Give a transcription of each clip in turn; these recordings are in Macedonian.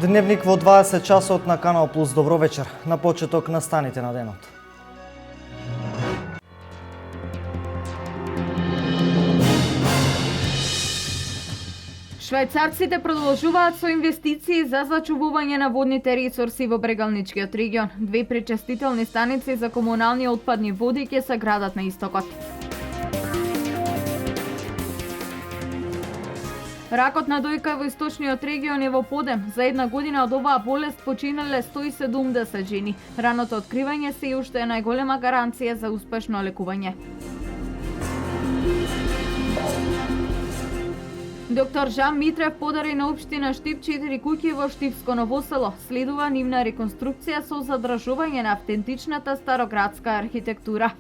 Дневник во 20 часот на Канал Плюс. Добро вечер. На почеток настаните на денот. Швајцарците продолжуваат со инвестиции за зачувување на водните ресурси во Брегалничкиот регион. 2 пречистителни станици за комунални отпадни води ќе се градат на истокот. Ракот на дојка во источниот регион е во подем. За една година од оваа болест починале 170 жени. Раното откривање се и уште е најголема гаранција за успешно лекување. Доктор Жан Митрев подари на општина Штип 4 куќи во Штипско Ново село. Следува нивна реконструкција со задржување на автентичната староградска архитектура.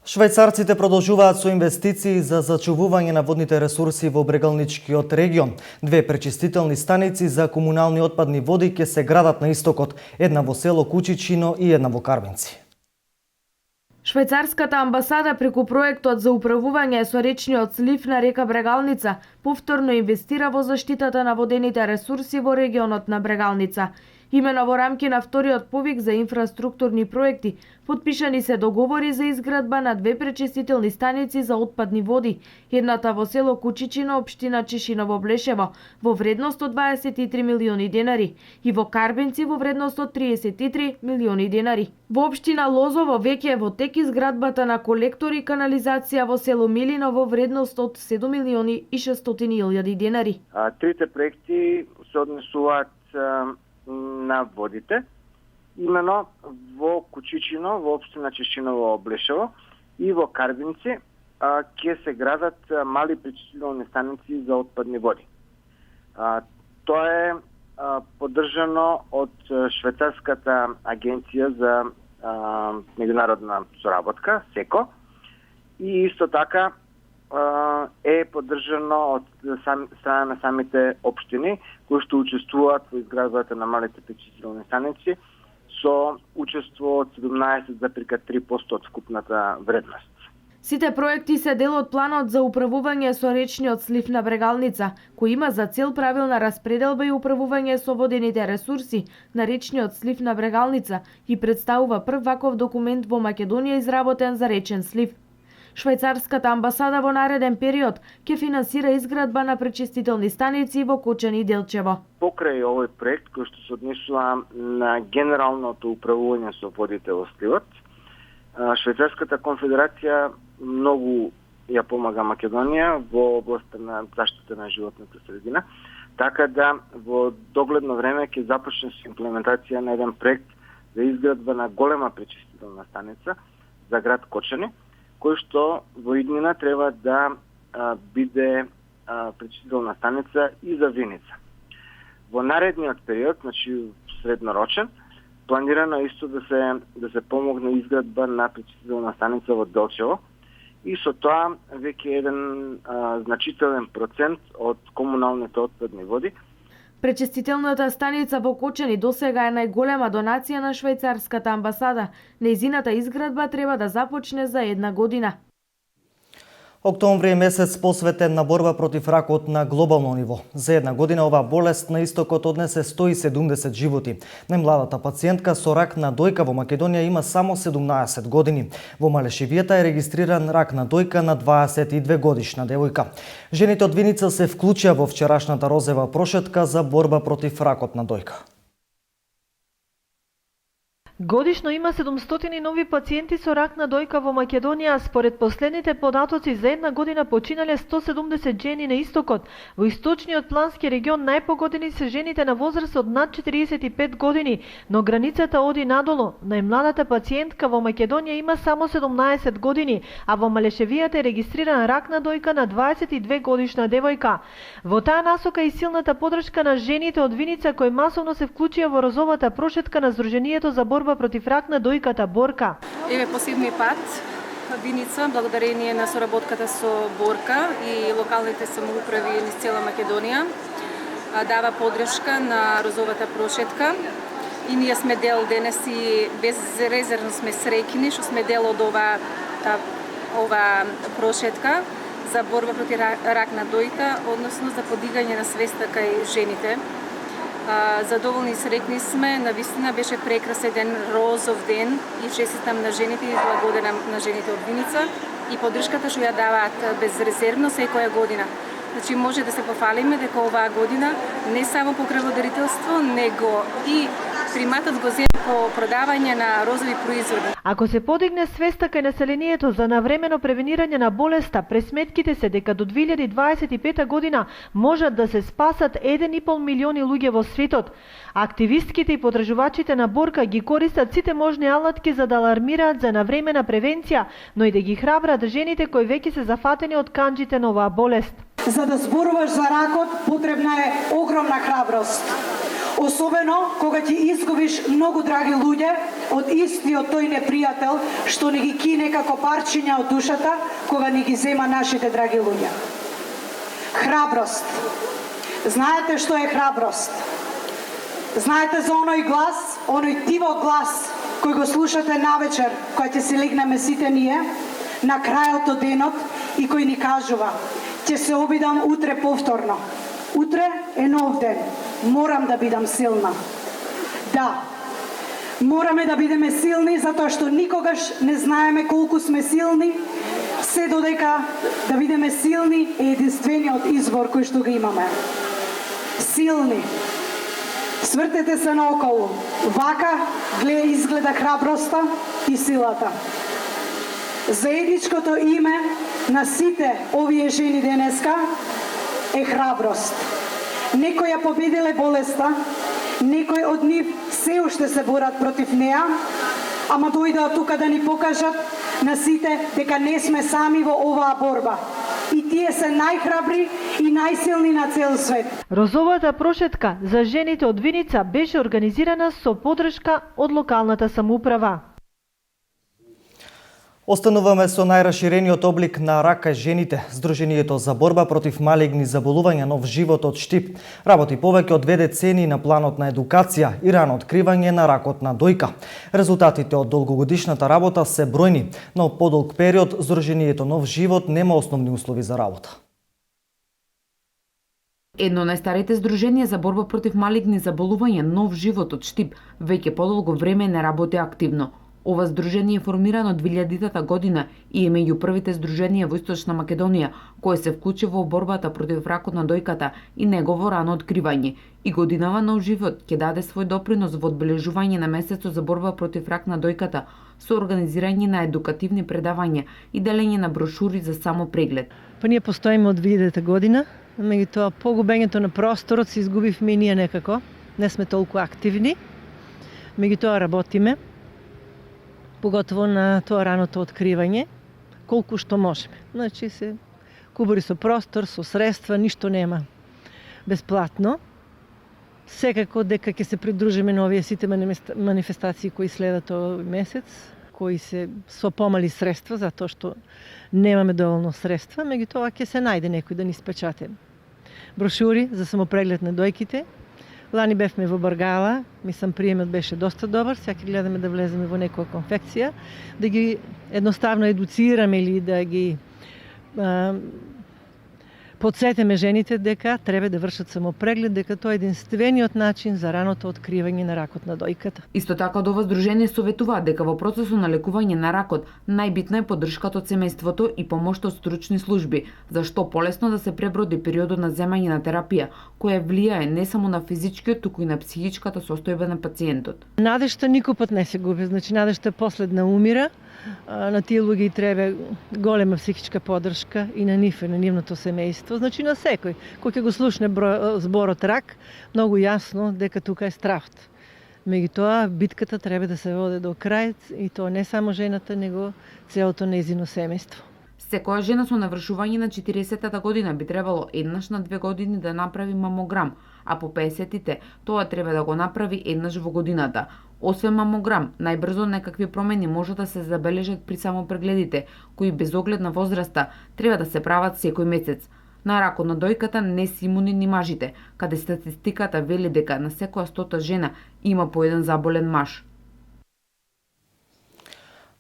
Швајцарците продолжуваат со инвестиции за зачувување на водните ресурси во Брегалничкиот регион. 2 пречистителни станици за комунални отпадни води ќе се градат на истокот, една во село Кучичино и една во Карбинци. Швајцарската амбасада преку проектот за управување со речниот слив на река Брегалница повторно инвестира во заштитата на водените ресурси во регионот на Брегалница. Имено во рамки на вториот повик за инфраструктурни проекти, потпишани се договори за изградба на 2 пречистителни станици за отпадни води, едната во село Кучичино, општина Чешиново Блешево, во вредност од 23 милиони денари, и во Карбинци во вредност од 33 милиони денари. Во општина Лозово веќе е во тек изградбата на колектор и канализација во село Милино во вредност од 7 милиони и 600 илјади денари. Трите проекти се однесуваат на водите, имено во Кучичино, во општина Чешиново Блешево и во Карбинци ќе се градат мали пречистителни станици за отпадни води. Тоа е поддржано од Швајцарската агенција за меѓународна соработка, СЕКО, и исто така е поддржано од страна на самите општини кои што учествуваат во изградбата на малите пречистителни станици со учество од 17,3% од вкупната вредност. Сите проекти се дел од планот за управување со речниот слив на Брегалница, кој има за цел правилна распределба и управување со водените ресурси на речниот слив на Брегалница и представува прв ваков документ во Македонија изработен за речен слив. Швајцарската амбасада во нареден период ќе финансира изградба на пречистителни станици во Кочани и Делчево. Покрај овој проект кој што се однесува на генералното управување со водите во сливот, Швајцарската конфедерација многу ја помага Македонија во областа на заштита на животната средина, така да во догледно време ќе започне со имплементација на еден проект за изградба на голема пречистителна станица за град Кочани, кој што во иднина треба да биде пречистителна станица и за Виница. Во наредниот период, значи среднорочен, планирано исто да се помогне изградба на пречистителна станица во Делчево и со тоа веќе еден значителен процент од комуналните отпадни води. Пречистителната станица во Кочани досега е најголема донација на швајцарската амбасада. Нејзината изградба треба да започне за една година. Октомври е месец посветен на борба против ракот на глобално ниво. За една година оваа болест на истокот однесе 170 животи. Најмладата пациентка со рак на дојка во Македонија има само 17 години. Во Малешевијата е регистриран рак на дојка на 22 годишна девојка. Жените од Виница се вклучија во вчерашната розова прошетка за борба против ракот на дојка. Годишно има 700 нови пациенти со рак на дојка во Македонија. Според последните податоци за една година починале 170 жени на истокот. Во источниот плански регион најпогодени се жените на возраст од над 45 години, но границата оди надолу. Најмладата пациентка во Македонија има само 17 години, а во Малешевијата е регистриран рак на дојка на 22 годишна девојка. Во таа насока и силната поддршка на жените од Виница кои масовно се вклучија во розовата прошетка на Сдруженијето за борба против рак на дојката Борка. Еве по 7 пат Виница, благодарение на соработката со Борка и локалните самоуправи низ цела Македонија, дава поддршка на розовата прошетка. И ние сме дел денес и безрезервно сме среќни што сме дел од оваа ова прошетка за борба против рак на дојка, односно за подигање на свеста кај жените. Задоволни и среќни сме, навистина беше прекрасен розов ден и честитам на жените и благодарам на жените од Виница и поддршката што ја даваат безрезервно секоја година. Значи може да се пофалиме дека оваа година не само по крводарителство, него и приматот го зема по продавање на розови производи. Ако се подигне свеста кај населението за навремено превенирање на болеста, пресметките се дека до 2025 година можат да се спасат 1,5 милиони луѓе во светот. Активистките и потржувачите на борка ги користат сите можни алатки за да алармираат за навремена превенција, но и да ги храбрат жените кои веќе се зафатени од канџите на оваа болест. За да зборуваш за ракот, потребна е огромна храброст. Особено кога ќе изгубиш многу драги луѓе од истиот тој непријател што ни ги кине како парчиња од душата кога ни ги зема нашите драги луѓе. Храброст. Знаете што е храброст? Знаете за оној глас, оној тивок глас кој го слушате навечер кога ќе се легнеме сите ние на крајот од денот и кој ни кажува: ќе се обидам утре повторно. Утре е нов ден. Морам да бидам силна. Да, мораме да бидеме силни затоа што никогаш не знаеме колку сме силни, се додека да бидеме силни е единствениот избор кој што го имаме. Силни. Свртете се наоколу. Вака изгледа храброста и силата. Заедничкото име на сите овие жени денеска е храброст. Некои ја победиле болеста, некои од нив се уште се борат против неа, ама дојдоа тука да ни покажат на сите дека не сме сами во оваа борба. И тие се најхрабри и најсилни на цел свет. Розовата прошетка за жените од Виница беше организирана со поддршка од локалната самоуправа. Остануваме со најраширениот облик на рак кај жените. Сдруженијето за борба против малигни заболувања Нов живот од Штип работи повеќе од 2 децении на планот на едукација и рано откривање на ракот на дојка. Резултатите од долгогодишната работа се бројни, но подолг период Сдруженијето Нов живот нема основни услови за работа. Едно од најстарите здруженија за борба против малигни заболувања Нов живот од Штип веќе подолго време не работи активно. Ова здружение е формирано 2000-та година и е меѓу првите здруженија во Источна Македонија кое се вклучи во борбата против ракот на дојката и негово рано откривање. И годинава Нов живот ќе даде свој допринос во одбележување на месецот за борба против рак на дојката со организирање на едукативни предавања и делење на брошури за само преглед. Па ние постоиме од 2000-та година, меѓутоа по губењето на просторот се изгубивме и ние некако. Не сме толку активни, меѓутоа работиме. Поготово на тоа раното откривање, колку што можеме. Значи се кубори со простор, со средства, ништо нема бесплатно. Секако дека ќе се придружиме на овие сите манифестации кои следат овој месец, кои се со помали средства, затоа што немаме доволно средства, меѓутоа ќе се најде некој да ни спечате брошури за самопреглед на дојките. Лани бевме во Баргала, мислам приемот беше доста добар, сега ќе гледаме да влеземе во некоја конфекција, да ги едноставно едуцираме или да ги подсетиме жените дека треба да вршат самопреглед, дека тоа е единствениот начин за раното откривање на ракот на дојката. Исто така од ова здружение советуваат дека во процесот на лекување на ракот најбитна е поддршката од семејството и помошта од стручни служби, зашто полесно да се преброди периодот на земање на терапија, која влијае не само на физичкиот, туку и на психичката состојба на пациентот. Надежта никој пат не се губи, значи надежта последна умира. На тие луѓе треба голема психичка поддршка и на нив и на нивното семејство, значи на секој кој ќе го слушне зборот рак, многу јасно дека тука е стравот. Меѓутоа битката треба да се води до крај и тоа не само жената, него целото нејзино семејство. Секоја жена со навршување на 40-та година би требало еднаш на 2 години да направи мамограм, а по 50-тите тоа треба да го направи еднаш во годината. Освен мамограм, најбрзо некакви промени може да се забележат при самопрегледите, кои без оглед на возраста треба да се прават секој месец. На ракот на дојката не се имуни ни мажите, каде статистиката вели дека на секоја 100 жена има по еден заболен маж.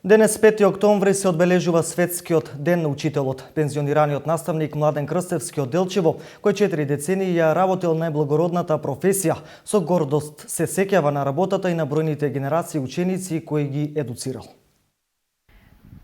Денес 5 октомври се одбележува Светскиот ден на учителот. Пензионираниот наставник Младен Крстевски од Делчево, кој 4 децении ја работел најблагородната професија, со гордост се сеќава на работата и на бројните генерации ученици кои ги едуцирал.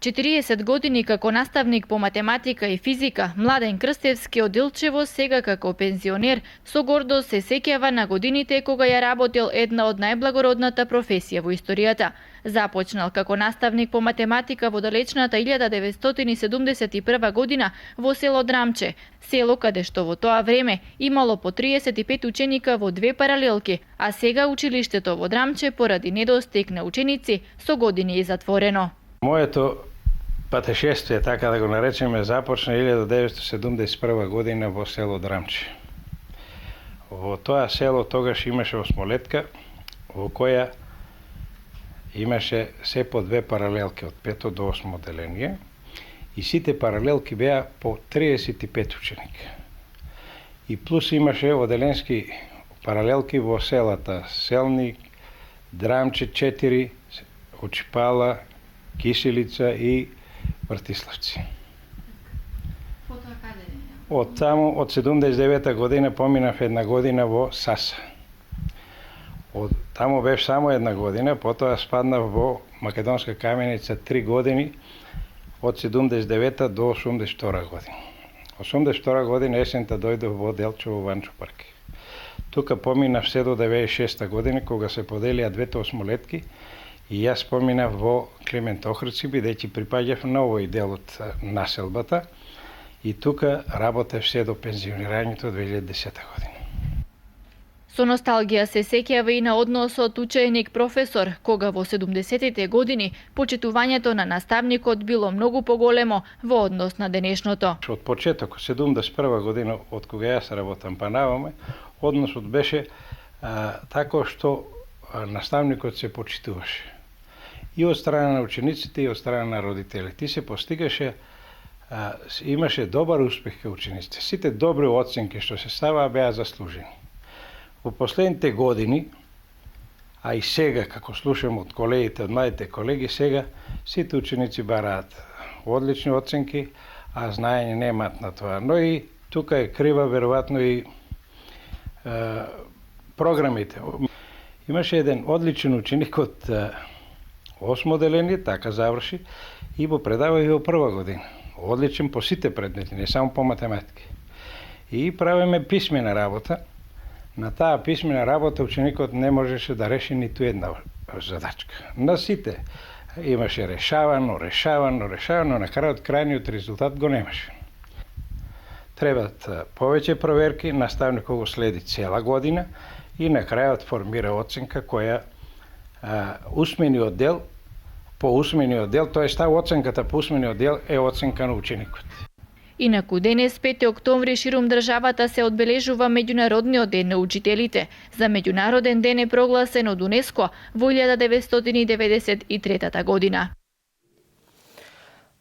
40 години како наставник по математика и физика, Младен Крстевски од Делчево сега како пензионер со гордост се сеќава на годините кога ја работел една од најблагородната професија во историјата. Започнал како наставник по математика во далечната 1971 година во село Драмче, село каде што во тоа време имало по 35 ученика во две паралелки, а сега училиштето во Драмче поради недостиг на ученици со години е затворено. Моето патешествие, така да го наречеме, започна 1971 година во село Драмче. Во тоа село тогаш имаше осмолетка, во која имаше се по две паралелки од 5 до 8 одделение и сите паралелки беа по 35 ученика. И плюс имаше одделенски паралелки во селата Селник, Драмче 4, Очипала, Киселица и Вртиславци. Од таму, од 79 година поминав една година во Саса. Од таму беше само една година, потоа спаднав во Македонска каменица 3 години, од 79 до 82 година. 82 година есента дојдов во Делчево Ванчо парк. Тука поминав се до 96 година, кога се поделија двете осмолетки, и јас поминав во Климент Охридски, бидејќи припаѓав на овој дел од населбата, и тука работев се до пензионирањето 2010 година. Со носталгија се сеќава и на односот ученик-професор, кога во 70-тите години почитувањето на наставникот било многу поголемо во однос на денешното. Од почеток, 71 година, од кога јас работам па наваме, односот беше тако што наставникот се почитуваше. И од страна на учениците, и од страна на родителите. И се постигаше, имаше добар успех кај учениците. Сите добри оценки што се ставаа беа заслужени. Во последните години, а и сега, како слушам од колегите, од младите колеги, сега сите ученици бараат одлични оценки, а знаење немаат на тоа. Но и тука е крива веројатно и програмите. Имаше еден одличен ученик од 8 одделение, така заврши, и го предава и во прва година. Одличен по сите предмети, не само по математика. И правиме писмена работа. На таа писмена работа ученикот не можеше да реши ниту една задачка. На сите имаше решавано, на крајот крајниот резултат го немаше. Требаат повеќе проверки, наставникот го следи цела година и на крајот формира оценка која усмениот дел, по усмениот дел, тоа таа оценката по усмениот дел е оценка на ученикот. Инаку денес 5 октомври ширум државата се одбележува меѓународниот ден на учителите. За меѓународен ден е прогласен од УНЕСКО во 1993 година.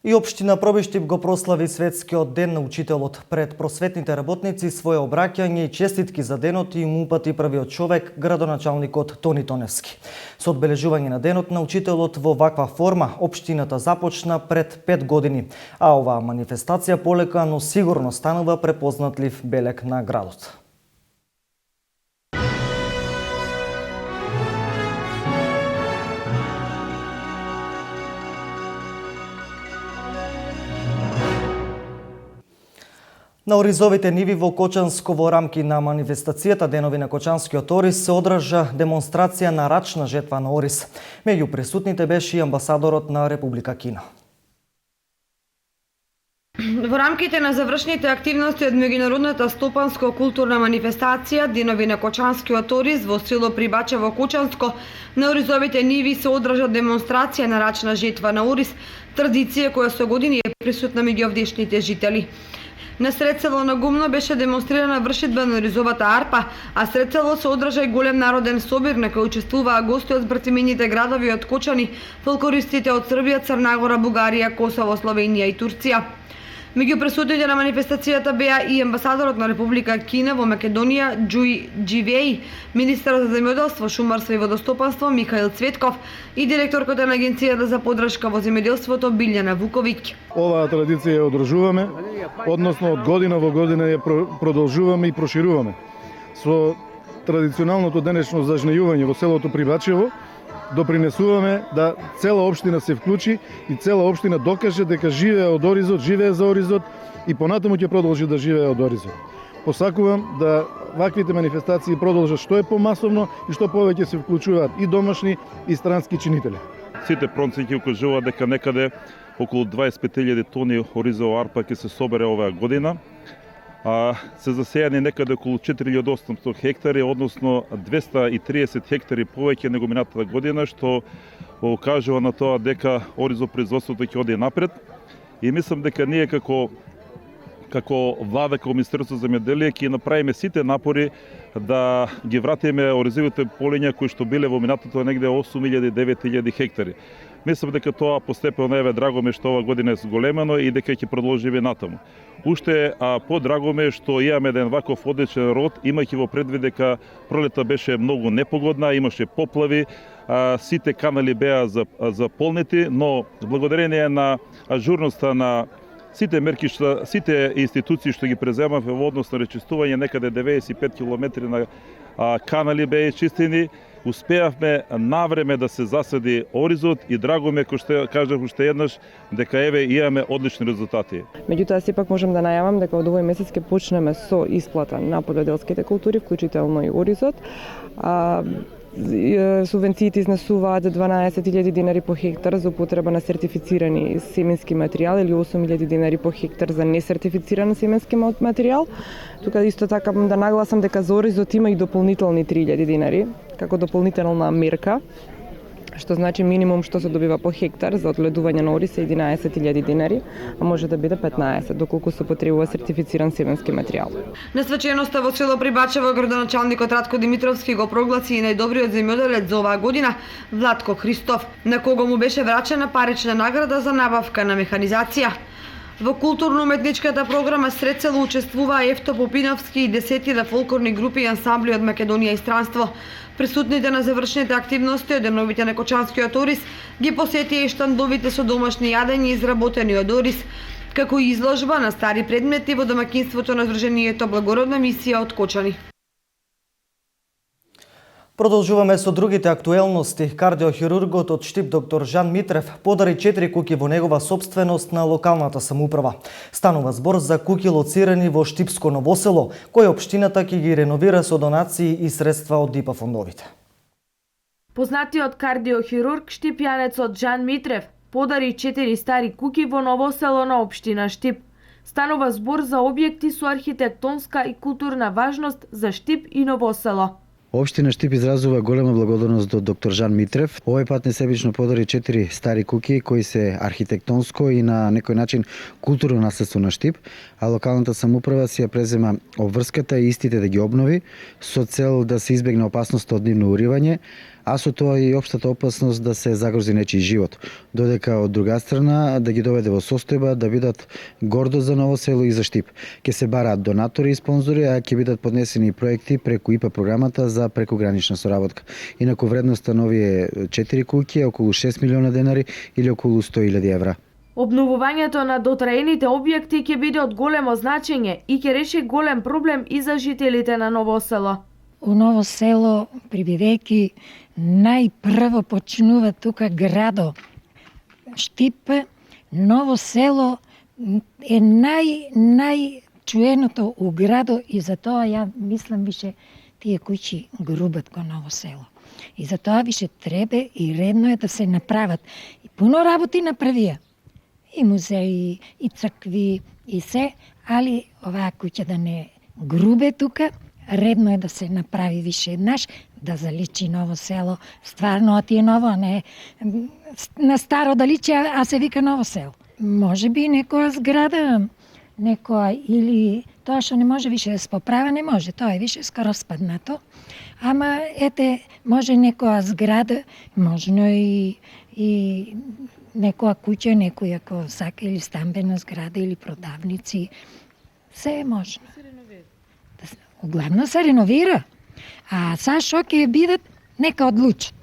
И општина Пробиштип го прослави Светскиот ден на учителот. Пред просветните работници свое обраќање и честитки за денот им упати првиот човек, градоначалникот Тони Тоневски. Со одбележување на денот на учителот во ваква форма, општината започна пред 5 години, а оваа манифестација полека, но сигурно станува препознатлив белег на градот. На оризовите ниви во Кочанско во рамки на манифестацијата Денови на Кочанскиот ориз се одржа демонстрација на рачна жетва на ориз. Меѓу присутните беше и амбасадорот на Република Кина. Во рамките на завршните активности од меѓународната стопанско-културна манифестација Денови на Кочанскиот ориз во село Прибачево Кочанско, на оризовите ниви се одржа демонстрација на рачна жетва на ориз, традиција која со години е присутна меѓу овдешните жители. На сред село на Гумно беше демонстрирана вршидба на оризовата арпа, а сред село се одржа и голем народен собир на кој учествуваа гости од братимените градови од Кочани, фолклористите од Србија, Црна Гора, Бугарија, Косово, Словенија и Турција. Меѓу присутните на манифестацијата беа и амбасадорот на Република Кина во Македонија Џуј Џивеј, министерот за земјоделство, шумарство и водостопанство Михаил Цветков и директорката на Агенцијата за поддршка во земјоделството Билјана Вуковиќ. Оваа традиција ја одржуваме, односно од година во година ја продолжуваме и прошируваме. Со традиционалното денешно зажнејување во селото Прибачево допринесуваме да цела општина се вклучи и цела општина докаже дека живее од Оризот, живее за Оризот и понатаму ќе продолжи да живее од Оризот. Посакувам да ваквите манифестации продолжат што е помасовно и што повеќе се вклучуваат и домашни и странски чинители. Сите проценти укажуваат дека некаде околу 25.000 тони оризова арпа ќе се собере оваа година. Се засејани некаде околу 4800 хектари, односно 230 хектари повеќе него минатата година, што укажува на тоа дека оризопроизводството ќе оди напред. И мислам дека ние како влада, како Министерство за земјоделие ќе направиме сите напори да ги вратиме оризовите полиња кои што биле во минатото негде 8000-9000 хектари. Мислам дека тоа постепено еве драго ме што ова година е зголемено и дека ќе продолжиме натаму. Уште подраго ме што имаме еден ваков одличен род, имајќи во предвид дека пролета беше многу непогодна, имаше поплави, сите канали беа заполнети, но благодарение на ажурноста на сите мерки, сите институции што ги преземавме во однос на речистување, некаде 95 километри на канали беа чистени, успеавме навреме да се засади оризот и драго ме, кој што кажав уште еднаш, дека еве имаме одлични резултати. Меѓутоа, сепак можам да најавам дека од овој месец ќе почнеме со исплата на полјоделските култури, вклучително и оризот. Субвенциите изнесуваат 12.000 динари по хектар за употреба на сертифицирани семенски материјал или 8.000 динари по хектар за несертифициран семенски материјал. Тука исто така да нагласам дека за оризот има и дополнителни 3.000 динари како дополнителна мерка, што значи минимум што се добива по хектар за одледување на ориз е 11.000 динари, а може да биде 15, доколку се потребува сертифициран семенски материјал. Несвеченоста во село Прибачево градоначалникот Радко Димитровски го прогласи и најдобриот земјоделец за оваа година Владко Христов, на кого му беше врачена парична награда за набавка на механизација. Во културно-уметничката програма сред село учествуваа Евто Попиновски и 10 фолклорни групи и ансамбли од Македонија и странство. Присутните на завршните активности од деновите на Кочанскиот ориз ги посетија и штандовите со домашни јадења изработени од ориз, како и изложба на стари предмети во домаќинството на Сдруженијето Благородна мисија од Кочани. Продолжуваме со другите актуелности. Кардиохирургот од Штип доктор Жан Митрев подари 4 куќи во негова собственост на локалната самоуправа. Станува збор за куќи лоцирани во Штипско Новосело, кои општината ќе ги реновира со донации и средства од ДИПА фондовите. Познатиот кардиохирург штипјанецот Жан Митрев подари 4 стари куќи во Новосело на општина Штип. Станува збор за објекти со архитектонска и културна важност за Штип и Новосело. Општина Штип изразува голема благодарност до доктор Жан Митрев. Овој пат несебично подари 4 стари куќи кои се архитектонско и на некој начин културно наследство на Штип, а локалната самоуправа си ја презема обврската и истите да ги обнови со цел да се избегне опасноста од нивно уривање, а со тоа и општата опасност да се загрози нечiji живот, додека од друга страна да ги доведе во состојба да бидат гордост за Новосело и за Штип. Ке се бараат донатори и спонзори, а ќе бидат поднесени и проекти преку ИПА програмата за прекогранична соработка. Инаку вредноста на овие 4 куќи е околу 6 милиона денари или околу 100.000 евра. Обновувањето на дотраените објекти ќе биде од големо значење и ќе реши голем проблем и за жителите на Новосело. У Новосело, прибивајќи најпрво почнува тука градо Штип, Новосело е најчуеното у градо и затоа ја мислам више тие куќи грубат кон Новосело. И затоа више требе и редно е да се направат. И пуно работи направија. И музеи, и цркви, и се, али оваа куќа да не грубе тука, редно е да се направи више еднаш, да заличи Новосело. Стварно ти е ново, а не на старо да личи, а се вика Новосело. Може би некоја зграда, некоја или тоа што не може више да се поправа, не може, тоа е више скоро спаднато. Ама ете, може некоја зграда, можно и некоја куќа, некој ако сака или стамбена зграда или продавници, се е можно. Главно се реновира. А са шо ќе бидат, нека одлучат.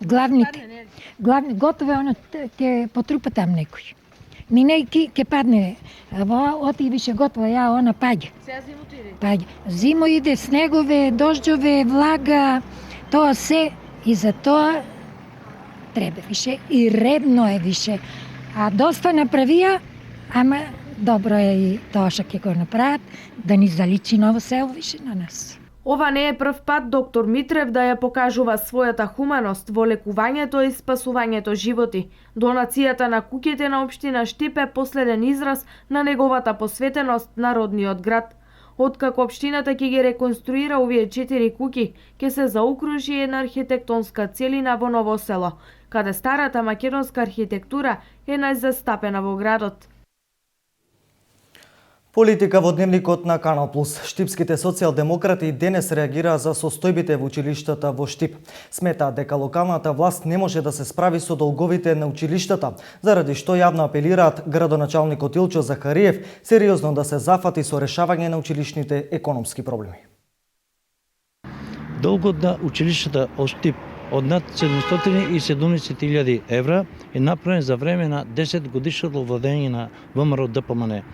Главните. Готово е, ќе потрупа там некој. Мине ќе падне. Оти више готово, она паѓа. Сега зимото иде? Паѓа. Зимо иде, снегове, дожđове, влага, тоа се и за тоа треба више и редно е више. А доста направија, ама добро е и тоа што ќе го направат, да ни заличи ново село више на нас. Ова не е прв пат доктор Митрев да ја покажува својата хуманост во лекувањето и спасувањето животи. Донацијата на куќите на општина Штип е последен израз на неговата посветеност на родниот град. Откако општината ќе ги реконструира овие 4 куќи, ќе се заокружи една архитектонска целина во Ново село, каде старата македонска архитектура е најзастапена во градот. Политика во дневникот на Канал Плюс. Штипските социјалдемократи денес реагираа за состојбите во училиштата во Штип. Сметаат дека локалната власт не може да се справи со долговите на училиштата, заради што јавно апелираат градоначалникот Илчо Захариев сериозно да се зафати со решавање на училишните економски проблеми. Долгот на училиштата од Штип од над 770.000 евра е направен за време на 10 годишното владење на ВМРО ДПМН.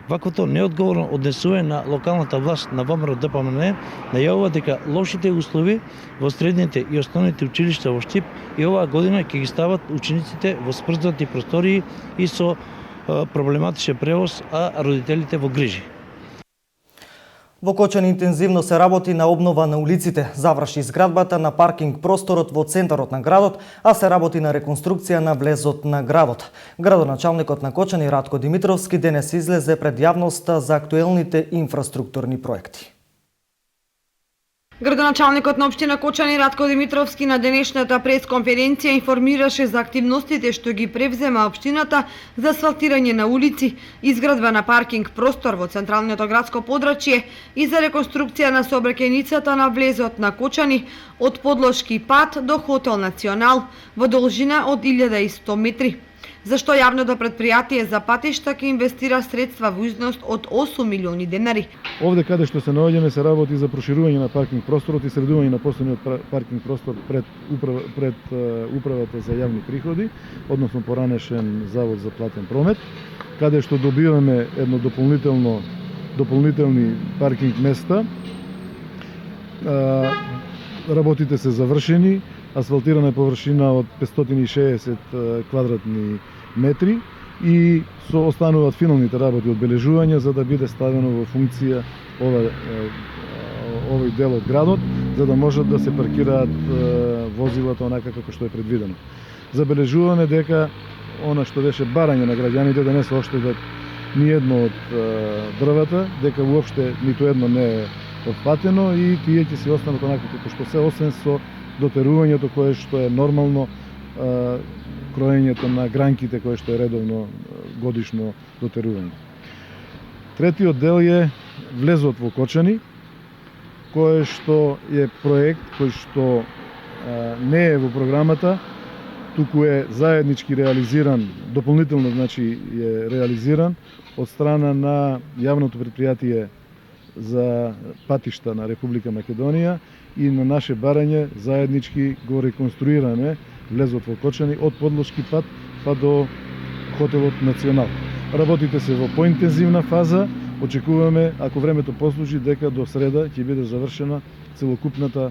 Ваквото неодговорно однесување на локалната власт на ВМРО ДПМН најавува дека лошите услови во средните и основните училишта во Штип и оваа година ќе ги стават учениците во спрзнати простории и со проблематичен превоз, а родителите во грижи. Во Кочани интензивно се работи на обнова на улиците. Заврши изградбата на паркинг просторот во центарот на градот, а се работи на реконструкција на влезот на градот. Градоначалникот на Кочани Радко Димитровски денес излезе пред јавноста за актуелните инфраструктурни проекти. Градоначалникот на општина Кочани Радко Димитровски на денешната пресконференција информираше за активностите што ги превзема општината за асфалтирање на улици, изградба на паркинг простор во централното градско подрачје и за реконструкција на сообраќајницата на влезот на Кочани од подлошки пат до Хотел Национал во должина од 1100 метри. Зашто јавното предпријатие за патишта ќе инвестира средства во износ од 8 милиони денари. Овде каде што се наоѓаме се работи за проширување на паркинг просторот и средување на постојниот паркинг простор пред управата за јавни приходи, односно поранешен завод за платен промет, каде што добиваме едно дополнителни паркинг места. Работите се завршени, асфалтирана е површина од 560 квадратни метри и со остануваат финалните работи одбележување за да биде ставено во функција овој дел од градот, за да можат да се паркираат возилата онака како што е предвидено. Забележуваме дека она што беше барање на граѓаните да не се оштедат ни едно од дрвата, дека уопште ниту едно не е отпатено и тие ќе се останат онака како што се, освен со дотерувањето кое што е нормално, кроењето на гранките кое што е редовно годишно дотерување. Третиот дел е влезот во Кочани, кој што е проект кој што не е во програмата, туку е заеднички реализиран, дополнително значи е реализиран од страна на јавното предпријатие за патишта на Република Македонија и на наше барање заеднички го реконструираме влезот во Кочани од подлошки пат па до Хотелот Национал. Работите се во поинтензивна фаза, очекуваме, ако времето послужи, дека до среда ќе биде завршена целокупната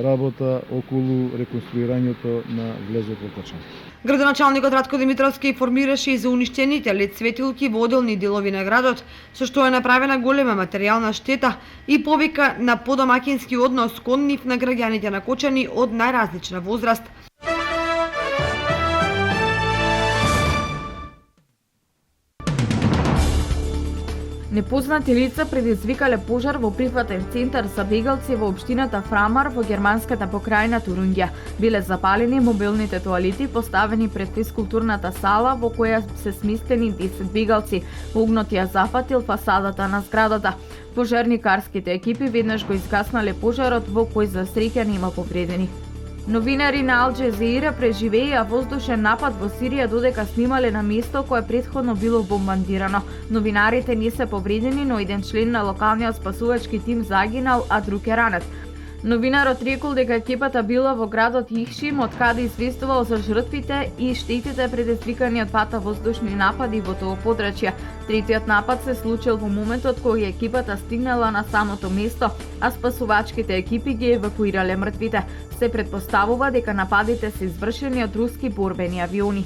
работа околу реконструирањето на влезот во Кочани. Градоначалникот Радко Димитровски информираше и за уништените лед светилки во одделни делови на градот, со што е направена голема материјална штета и повика на подомаќински однос кон нив на граѓаните на Кочани од најразлична возраст. Непознати лица предизвикале пожар во прифатен центар за бегалци во општината Фрамар во германската покрајна Турунѓа. Биле запалени мобилните тоалети поставени пред физкултурната сала во која се сместени 10 бегалци. Огнот ја зафатил фасадата на зградата. Пожарникарските екипи веднаш го изгаснале пожарот во кој за среќа нема повредени. Новинари на Ал Джезира преживеа воздушен напад во Сирија додека снимале на место кое претходно било бомбардирано. Новинарите не се повредени, но еден член на локалниот спасувачки тим загинал, а друг е ранет. Новинарот рекол дека екипата била во градот Ихшим, од каде известувал за жртвите и штетите предизвикани од двата воздушни напади во тоа подрачје. Третиот напад се случил во моментот кога екипата стигнала на самото место, а спасувачките екипи ги евакуирале мртвите. Се претпоставува дека нападите се извршени од руски борбени авиони.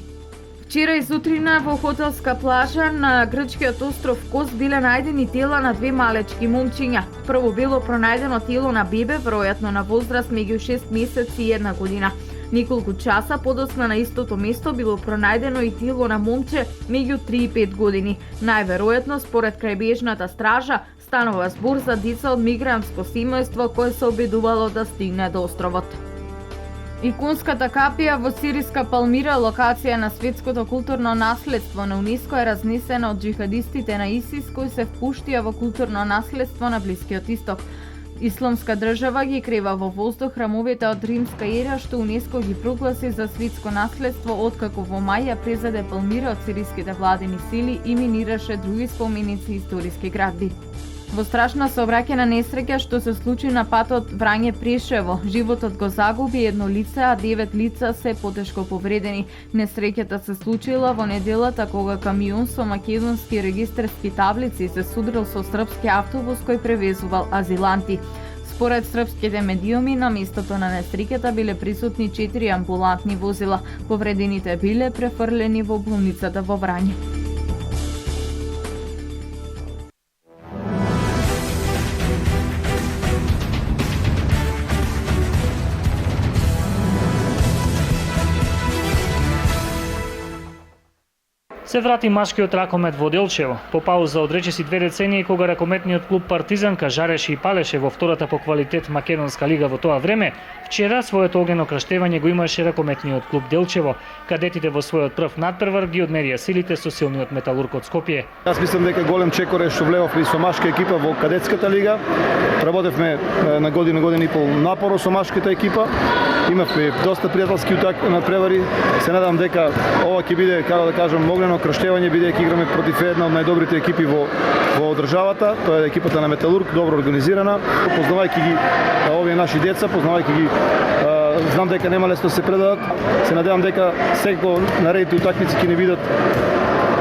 Вчера и сутрина во хотелска плажа на грчкиот остров Кос биле најдени тела на две малечки момчиња. Прво било пронајдено тело на бебе, веројатно на возраст меѓу 6 месеци и 1 година. Неколку часа подоцна на истото место било пронајдено и тело на момче меѓу 3 и 5 години. Најверојатно, според крајбрежната стража, станува збор за деца од мигрантско семејство кое се обидувало да стигне до островот. Иконската капија во сириска Палмира, локација на светското културно наследство на УНЕСКО, е разнесена од джихадистите на ИСИС кои се впуштија во културно наследство на Блискиот Исток. Исламска држава ги крива во воздух храмовите од римска ера што УНЕСКО ги прогласи за светско наследство откако во мај ја презеде Палмира од сириските владени сили и минираше други споменици и историски градби. Во страшна сообраќајна несреќа што се случи на патот Врање-Прешево, животот го загуби едно лице, а 9 лица се потешко повредени. Несреќата се случила во неделата кога камион со македонски регистарски таблици се судрил со српски автобус кој превезувал азиланти. Според српските медиуми, на местото на несреќата биле присутни 4 амбулантни возила. Повредените биле префрлени во болницата во Врање. Се врати машкиот ракомет во Делчево. По пауза од речиси 2 децении кога ракометниот клуб Партизанка жареше и палеше во втората по квалитет македонска лига во тоа време, вчера своето огнено краштевање го имаше ракометниот клуб Делчево. Кадетите во својот прв надпревар ги одмерија силите со силниот Металург од Скопје. Јас мислам дека голем чекор е што влевавме со машка екипа во кадетската лига. Работевме на година и пол напоро со машката екипа. Имавме доста пријателски надпревари. Се надам дека ова ќе биде, како да кажам, огнено краштевање, бидејќи играме против една од најдобрите екипи во државата. Тоа е екипата на Металург, добро организирана. Познавајќи ги овие наши деца, познавајќи ги, знам дека нема лесно се предадат. Се надевам дека секој наредите утакмици ќе не бидат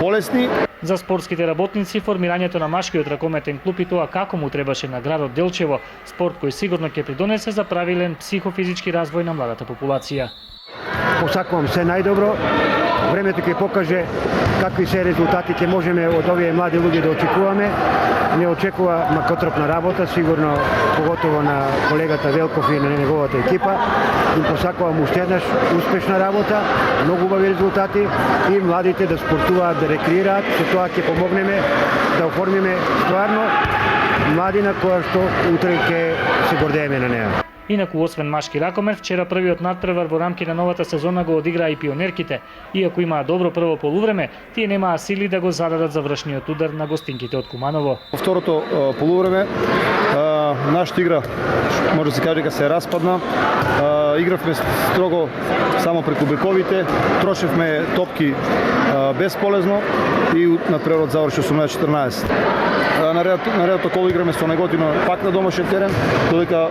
болесни. За спортските работници, формирањето на машкиот ракометен клуб и тоа како му требаше на градот Делчево, спорт кој сигурно ќе придонесе за правилен психофизички развој на младата популација. Посакувам се најдобро. Времето ќе покаже какви се резултатите можеме од овие млади луѓе да очекуваме. Не очекува макотропна работа, сигурно поготово на колегата Велков и на неговата екипа. Им посакувам уште еднаш успешна работа, многу убави резултати и младите да спортуваат, да рекреираат. Со тоа ќе помогнеме да оформиме стварно младина која што утре ќе се гордееме на неа. Инаку, освен машки ракомет, вчера првиот надпревар во рамки на новата сезона го одиграа и пионерките. Иако имаа добро прво полувреме, тие немаа сили да го зададат завршниот удар на гостинките од Куманово. Во второто полувреме нашата игра може да се каже дека се распадна. Игравме строго само преку бековите, трошевме топки бесполезно и надпреварот заврши 18-14. На редото коло играме со Неготино пак на домашен терен, додека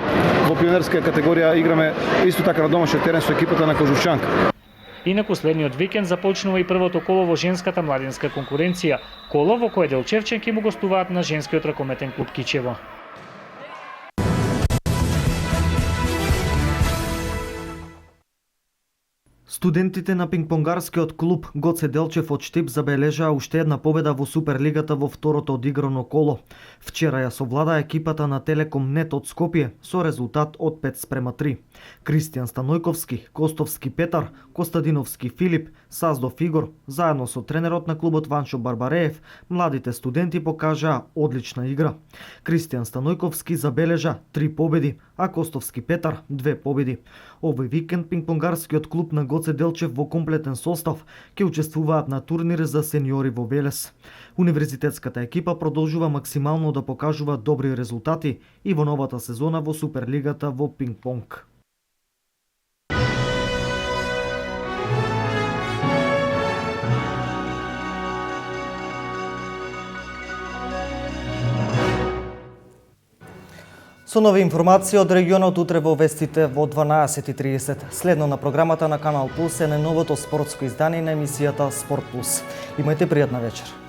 во пионерска категорија играме исто така на домашен терен со екипата на Кожушчанка. Инаку следниот викенд започнува и првото коло во женската младинска конкуренција, коло во кое делчевченки му гостуваат на женскиот ракометен клуб Кичево. Студентите на пингпонгарскиот клуб Гоце Делчев од Штип забележаа уште една победа во Суперлигата во второто одиграно коло. Вчера ја совлада екипата на Телеком Нет од Скопје со резултат од 5:3. Кристијан Станојковски, Костовски Петар, Костадиновски Филип, Саздов Игор, заедно со тренерот на клубот Ванчо Барбареев, младите студенти покажаа одлична игра. Кристијан Станојковски забележа 3 победи, а Костовски Петар 2 победи. Овој викенд пингпонгарскиот клуб на Гоце Делчев во комплетен состав ќе учествуваат на турнир за сениори во Велес. Универзитетската екипа продолжува максимално да покажува добри резултати и во новата сезона во Суперлигата во пингпонг. Со нови информации од регионот утре во вестите во 12:30. Следно на програмата на Канал Плюс е најновото спортско издание на емисијата Спорт Плюс. Имајте пријатна вечер.